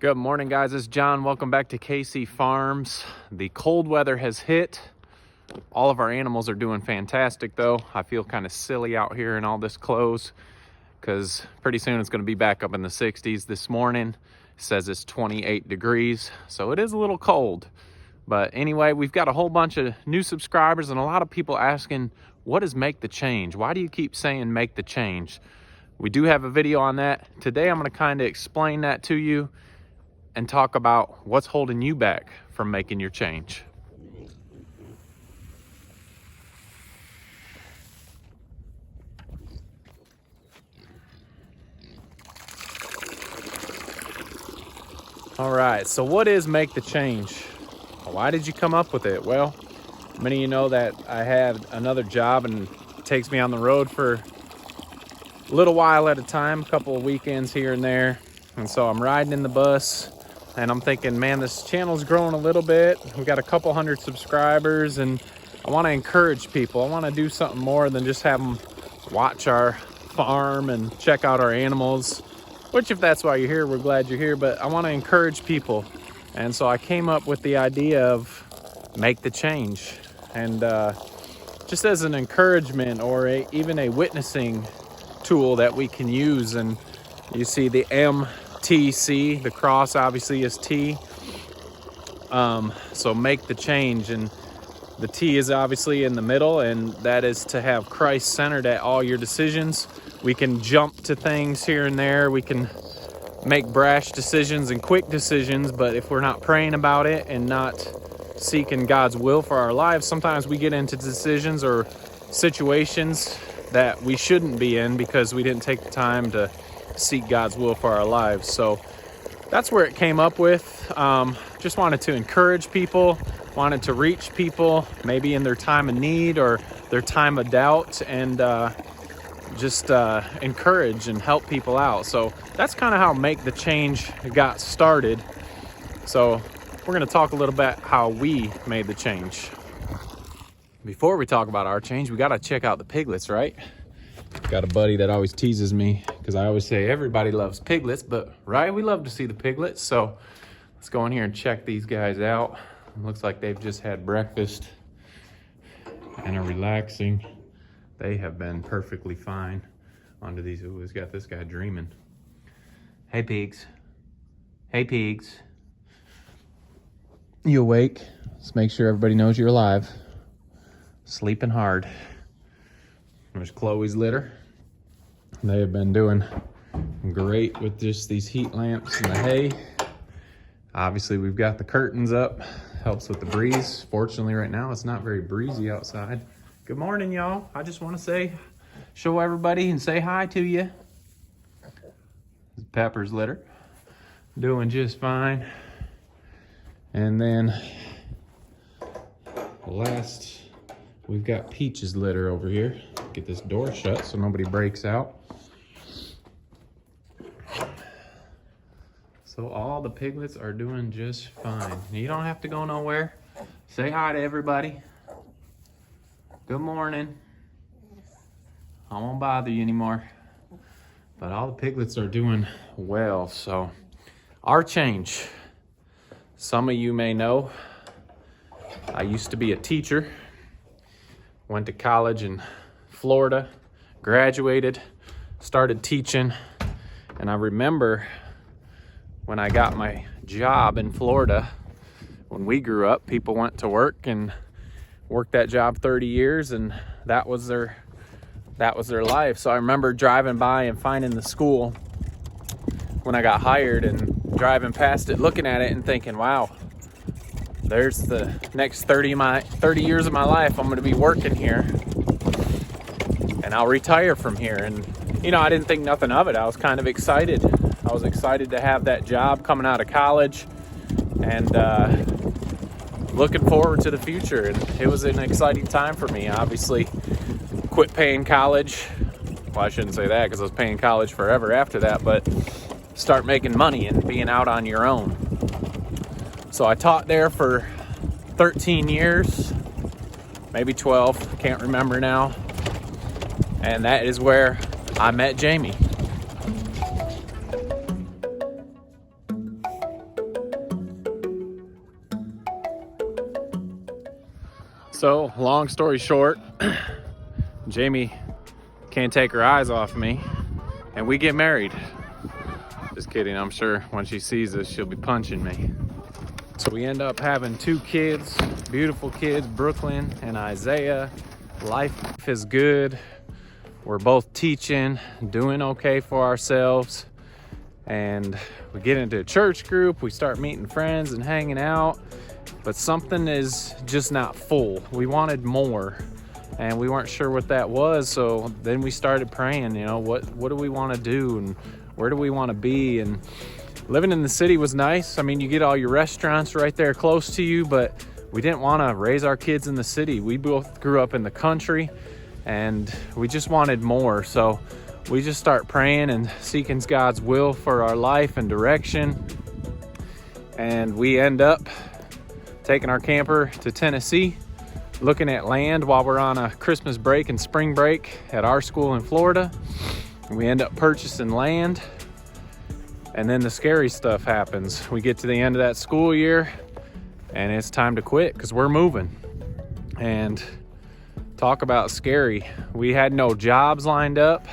Good morning, guys. It's John. Welcome back to KC Farms. The cold weather has hit. All of our animals are doing fantastic, though. I feel kind of silly out here in all this clothes because pretty soon it's going to be back up in the 60s. This morning it says it's 28 degrees, so it is a little cold. But anyway, we've got a whole bunch of new subscribers and a lot of people asking, what is Make the Change? Why do you keep saying make the change? We do have a video on that. Today I'm going to kind of explain that to you and talk about what's holding you back from making your change. All right, so what is Make the Change? Why did you come up with it? Well, many of you know that I have another job and it takes me on the road for a little while at a time, a couple of weekends here and there. And so I'm riding in the bus and I'm thinking, man, this channel's growing a little bit. We've got a couple hundred subscribers and I want to encourage people. I want to do something more than just have them watch our farm and check out our animals, which if that's why you're here, we're glad you're here, but I want to encourage people. And so I came up with the idea of Make the Change. And just as an encouragement or even a witnessing tool that we can use. And you see the MTC, the cross obviously is T. So make the change, and the T is obviously in the middle, and that is to have Christ centered at all your decisions. We can jump to things here and there. We can make brash decisions and quick decisions, but if we're not praying about it and not seeking God's will for our lives, sometimes we get into decisions or situations that we shouldn't be in because we didn't take the time to seek God's will for our lives. So that's where it came up with. Just wanted to encourage people, wanted to reach people, maybe in their time of need or their time of doubt, and just encourage and help people out. So that's kind of how Make the Change got started. So we're going to talk a little bit how we made the change. Before we talk about our change, we got to check out the piglets, right? Got a buddy that always teases me because I always say everybody loves piglets, but right, we love to see the piglets. So let's go in here and check these guys out. It looks like they've just had breakfast and are relaxing. They have been perfectly fine under these. Ooh, it's got this guy dreaming. Hey, pigs. Hey, pigs. You awake? Let's make sure everybody knows you're alive. Sleeping hard. There's Chloe's litter. They have been doing great with just these heat lamps and the hay. Obviously, we've got the curtains up. Helps with the breeze. Fortunately, right now, it's not very breezy outside. Good morning, y'all. I just want to show everybody and say hi to you. Pepper's litter. Doing just fine. And then last, we've got Peach's litter over here. Get this door shut so nobody breaks out. So all the piglets are doing just fine. You don't have to go nowhere. Say hi to everybody. Good morning. I won't bother you anymore. But all the piglets are doing well. So our change. Some of you may know, I used to be a teacher. Went to college in Florida, graduated, started teaching. And I remember when I got my job in Florida, when we grew up, people went to work and worked that job 30 years and that was their life. So I remember driving by and finding the school when I got hired and driving past it, looking at it and thinking, wow, there's the next 30 years of my life. I'm going to be working here and I'll retire from here. And, you know, I didn't think nothing of it. I was kind of excited. I was excited to have that job coming out of college and looking forward to the future. And it was an exciting time for me. Obviously, quit paying college. Well, I shouldn't say that because I was paying college forever after that, but start making money and being out on your own. So I taught there for 13 years, maybe 12, can't remember now. And that is where I met Jamie. So, long story short, Jamie can't take her eyes off me, and we get married. Just kidding, I'm sure when she sees this, she'll be punching me. So we end up having 2 kids, beautiful kids, Brooklyn and Isaiah. Life is good. We're both teaching, doing okay for ourselves. And we get into a church group, we start meeting friends and hanging out, but something is just not full. We wanted more, and we weren't sure what that was. So then we started praying, what do we want to do, and where do we want to be? And living in the city was nice. I mean, you get all your restaurants right there close to you, but we didn't want to raise our kids in the city. We both grew up in the country, and we just wanted more. So we just start praying and seeking God's will for our life and direction. And we end up taking our camper to Tennessee, looking at land while we're on a Christmas break and spring break at our school in Florida. And we end up purchasing land. And then the scary stuff happens. We get to the end of that school year and it's time to quit because we're moving. And talk about scary. We had no jobs lined up.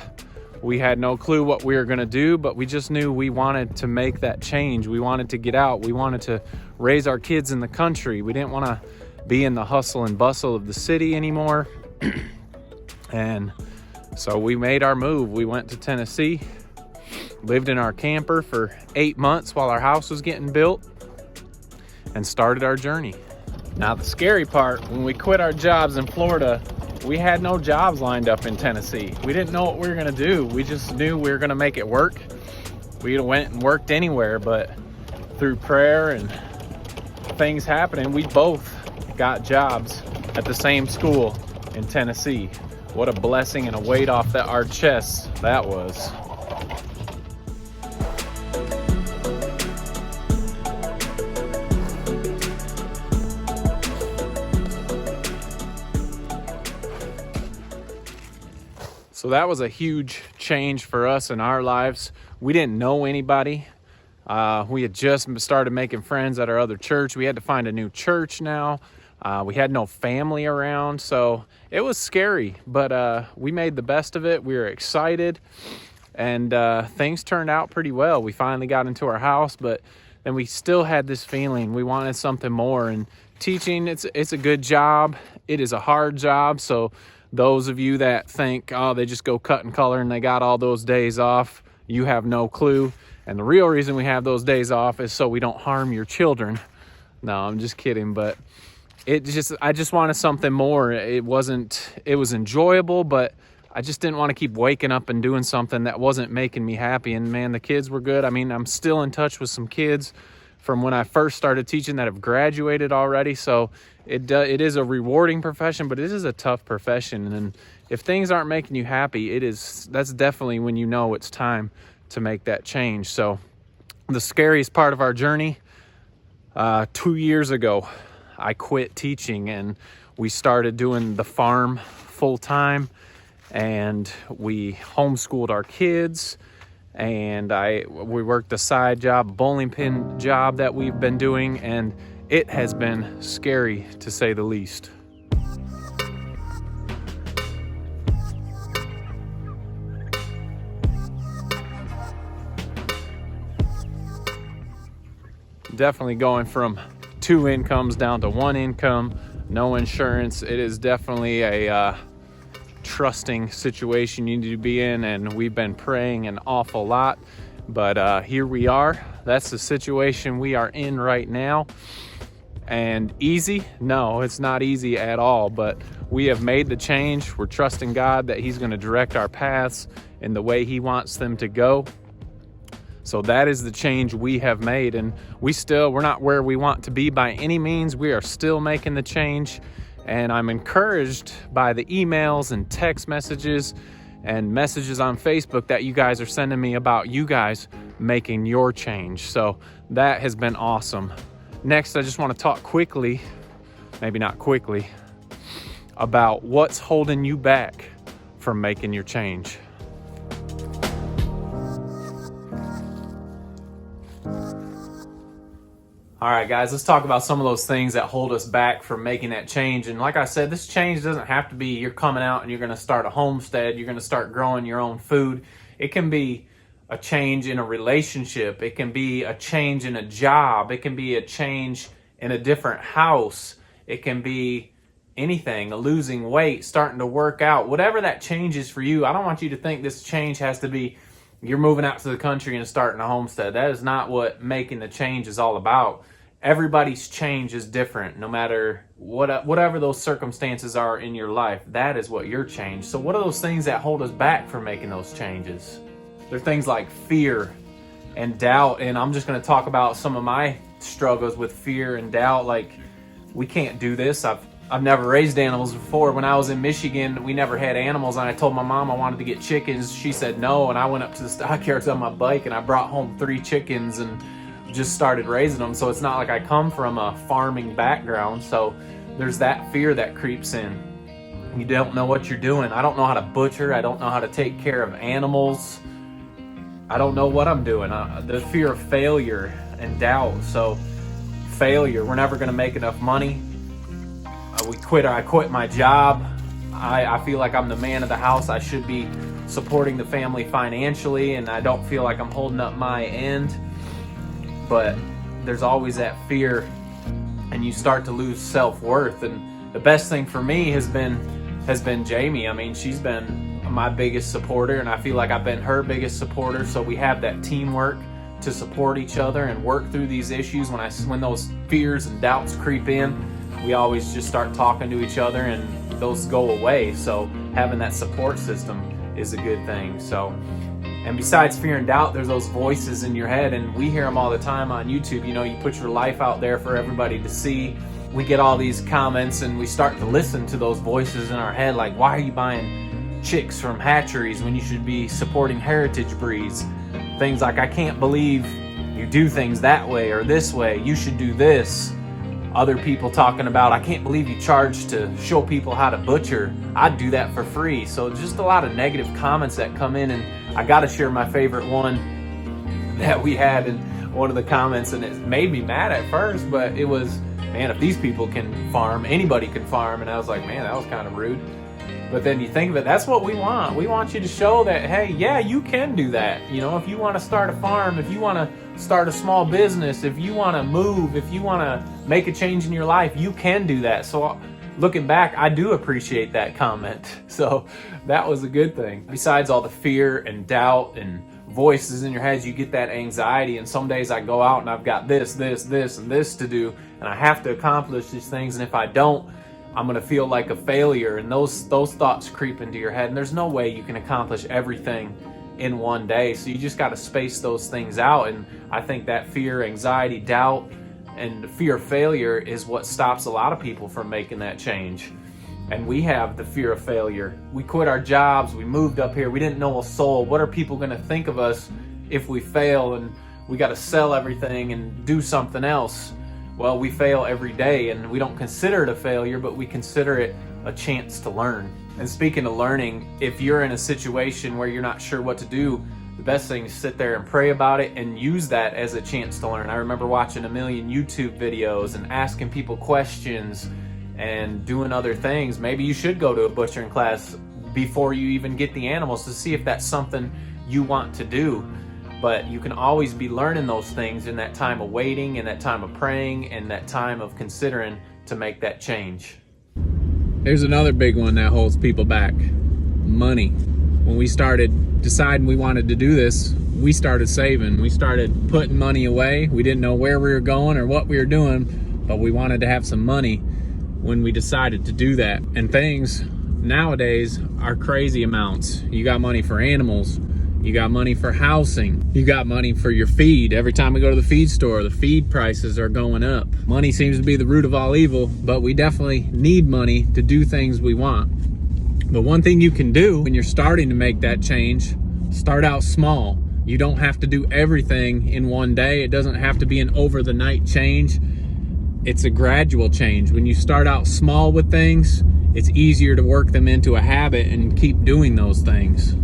We had no clue what we were going to do, but we just knew we wanted to make that change. We wanted to get out. We wanted to raise our kids in the country. We didn't want to be in the hustle and bustle of the city anymore. And so we made our move. We went to Tennessee, lived in our camper for 8 months while our house was getting built, and started our journey. Now, the scary part, when we quit our jobs in Florida, we had no jobs lined up in Tennessee. We didn't know what we were going to do. We just knew we were going to make it work. We went and worked anywhere, but through prayer and things happening, we both got jobs at the same school in Tennessee. What a blessing and a weight off our chests that was. So that was a huge change for us in our lives. We didn't know anybody. We had just started making friends at our other church. We had to find a new church now. We had no family around, so it was scary, but we made the best of it. We were excited, and things turned out pretty well. We finally got into our house, but then we still had this feeling we wanted something more. And teaching, it's a good job. It is a hard job, so those of you that think, oh, they just go cut and color and they got all those days off, you have no clue. And the real reason we have those days off is so we don't harm your children. No, I'm just kidding. But I just wanted something more. It was enjoyable, but I just didn't want to keep waking up and doing something that wasn't making me happy. And man, the kids were good. I mean, I'm still in touch with some kids from when I first started teaching that have graduated already. So it is a rewarding profession, but it is a tough profession. And if things aren't making you happy, that's definitely when you know it's time to make that change. So the scariest part of our journey, 2 years ago, I quit teaching and we started doing the farm full time, and we homeschooled our kids. And we worked a side job, bowling pin job that we've been doing, and it has been scary to say the least. Definitely going from 2 incomes down to 1 income, no insurance. It is definitely a trusting situation you need to be in, and we've been praying an awful lot, but here we are. That's the situation we are in right now. And easy? No, it's not easy at all, but we have made the change. We're trusting God that He's going to direct our paths in the way He wants them to go. So that is the change we have made, and we're not where we want to be by any means. We are still making the change. And I'm encouraged by the emails and text messages and messages on Facebook that you guys are sending me about you guys making your change. So that has been awesome. Next, I just want to talk quickly, maybe not quickly, about what's holding you back from making your change. All right, guys, let's talk about some of those things that hold us back from making that change. And like I said, this change doesn't have to be you're coming out and you're going to start a homestead, you're going to start growing your own food. It can be a change in a relationship. It can be a change in a job. It can be a change in a different house. It can be anything, losing weight, starting to work out, whatever that change is for you. I don't want you to think this change has to be you're moving out to the country and starting a homestead. That is not what making the change is all about. Everybody's change is different, no matter whatever those circumstances are in your life. That is what your change. So what are those things that hold us back from making those changes? They're things like fear and doubt. And I'm just going to talk about some of my struggles with fear and doubt. Like, we can't do this. I've never raised animals before. When I was in Michigan, we never had animals, and I told my mom I wanted to get chickens. She said no, and I went up to the stockyards on my bike and I brought home 3 chickens and just started raising them. So it's not like I come from a farming background. So there's that fear that creeps in. You don't know what you're doing. I don't know how to butcher. I don't know how to take care of animals. I don't know what I'm doing. The fear of failure and doubt. So failure, we're never going to make enough money. I quit my job. I feel like I'm the man of the house. I should be supporting the family financially, and I don't feel like I'm holding up my end. But there's always that fear, and you start to lose self-worth. And the best thing for me has been Jamie. I mean, she's been my biggest supporter, and I feel like I've been her biggest supporter. So we have that teamwork to support each other and work through these issues. When those fears and doubts creep in, we always just start talking to each other and those go away. So having that support system is a good thing. So, and besides fear and doubt, there's those voices in your head, and we hear them all the time on YouTube. You know, you put your life out there for everybody to see. We get all these comments and we start to listen to those voices in our head, like, why are you buying chicks from hatcheries when you should be supporting heritage breeds? Things like, I can't believe you do things that way or this way, you should do this. Other people talking about, I can't believe you charge to show people how to butcher. I'd do that for free. So just a lot of negative comments that come in, and I got to share my favorite one that we had in one of the comments, and it made me mad at first, but it was, man, if these people can farm, anybody can farm. And I was like, man, that was kind of rude. But then you think of it, that's what we want. We want you to show that, hey, yeah, you can do that. You know, if you want to start a farm, if you want to start a small business, if you want to move, if you want to make a change in your life, you can do that. So looking back, I do appreciate that comment. So that was a good thing. Besides all the fear and doubt and voices in your head, you get that anxiety. And some days I go out and I've got this, and this to do, and I have to accomplish these things. And if I don't, I'm going to feel like a failure. And those thoughts creep into your head. And there's no way you can accomplish everything in one day. So you just got to space those things out. And I think that fear, anxiety, doubt, and fear of failure is what stops a lot of people from making that change. And we have the fear of failure. We quit our jobs. We moved up here. We didn't know a soul. What are people going to think of us if we fail? And we got to sell everything and do something else. Well, we fail every day, and we don't consider it a failure, but we consider it a chance to learn. And speaking of learning, if you're in a situation where you're not sure what to do, the best thing is sit there and pray about it and use that as a chance to learn. I remember watching a million YouTube videos and asking people questions and doing other things. Maybe you should go to a butchering class before you even get the animals to see if that's something you want to do. But you can always be learning those things in that time of waiting, in that time of praying, and that time of considering to make that change. There's another big one that holds people back. Money. When we started deciding we wanted to do this, we started saving. We started putting money away. We didn't know where we were going or what we were doing, but we wanted to have some money when we decided to do that. And things nowadays are crazy amounts. You got money for animals. You got money for housing. You got money for your feed. Every time we go to the feed store, the feed prices are going up. Money seems to be the root of all evil, but we definitely need money to do things we want. But one thing you can do when you're starting to make that change, start out small. You don't have to do everything in one day. It doesn't have to be an over-the-night change. It's a gradual change. When you start out small with things, it's easier to work them into a habit and keep doing those things.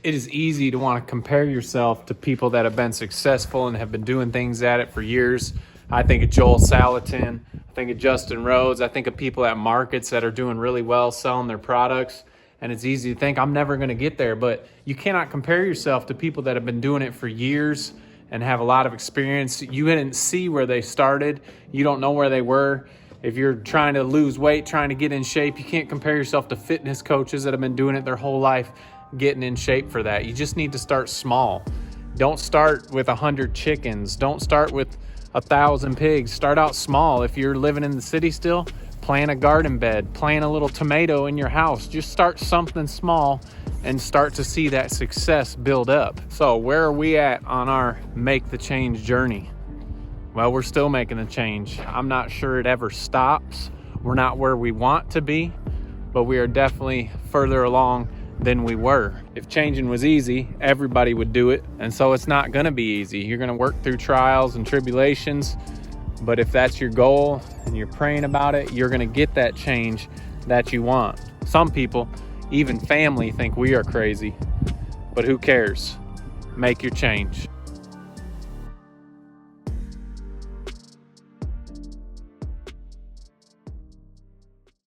it is easy to want to compare yourself to people that have been successful and have been doing things at it for years. I think of Joel Salatin. I think of Justin Rhodes. I think of people at markets that are doing really well selling their products. And it's easy to think, I'm never going to get there. But you cannot compare yourself to people that have been doing it for years and have a lot of experience. You didn't see where they started. You don't know where they were. If you're trying to lose weight, trying to get in shape, you can't compare yourself to fitness coaches that have been doing it their whole life, getting in shape for that. You just need to start small. Don't start with 100 chickens. Don't start with 1,000 pigs. Start out small. If you're living in the city still, plant a garden bed, plant a little tomato in your house. Just start something small and start to see that success build up. So where are we at on our make the change journey? Well, we're still making the change. I'm not sure it ever stops. We're not where we want to be, but we are definitely further along than we were. If changing was easy, everybody would do it. And so it's not gonna be easy. You're gonna work through trials and tribulations, but if that's your goal and you're praying about it, you're gonna get that change that you want. Some people, even family, think we are crazy, but who cares? Make your change.